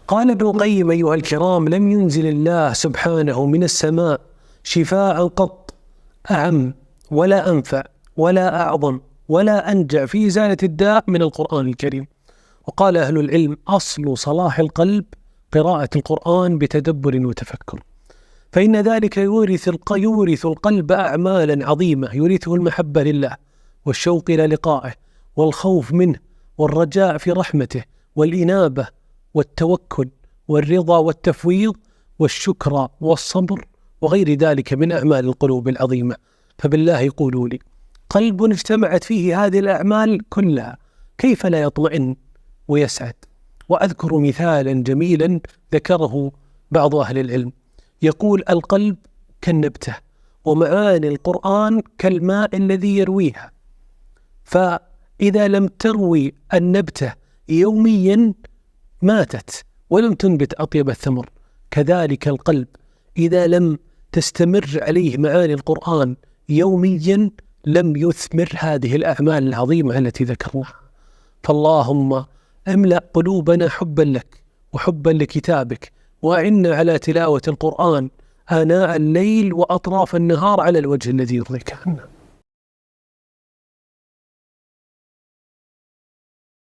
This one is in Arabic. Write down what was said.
قال ابن القيم: أيها الكرام، لم ينزل الله سبحانه من السماء شفاء قط أعم ولا أنفع ولا أعظم ولا أنجع في إزالة الداء من القرآن الكريم. وقال أهل العلم: أصل صلاح القلب قراءة القرآن بتدبر وتفكر، فإن ذلك يورث القلب أعمالا عظيمة، يورثه المحبة لله والشوق إلى لقائه والخوف منه والرجاء في رحمته والإنابة والتوكل والرضا والتفويض والشكر والصبر وغير ذلك من أعمال القلوب العظيمة. فبالله قولوا لي، قلب اجتمعت فيه هذه الأعمال كلها كيف لا يطمئن ويسعد؟ وأذكر مثالا جميلا ذكره بعض أهل العلم، يقول: القلب كالنبتة، ومعاني القرآن كالماء الذي يرويها، فإذا لم تروي النبتة يوميا ماتت ولم تنبت أطيب الثمر. كذلك القلب إذا لم تستمر عليه معاني القرآن يوميا لم يثمر هذه الأعمال العظيمة التي ذكرناها. فاللهم املأ قلوبنا حبا لك وحبا لكتابك، وأعنا على تلاوة القرآن آناء الليل وأطراف النهار على الوجه الذي يرضيك عنا.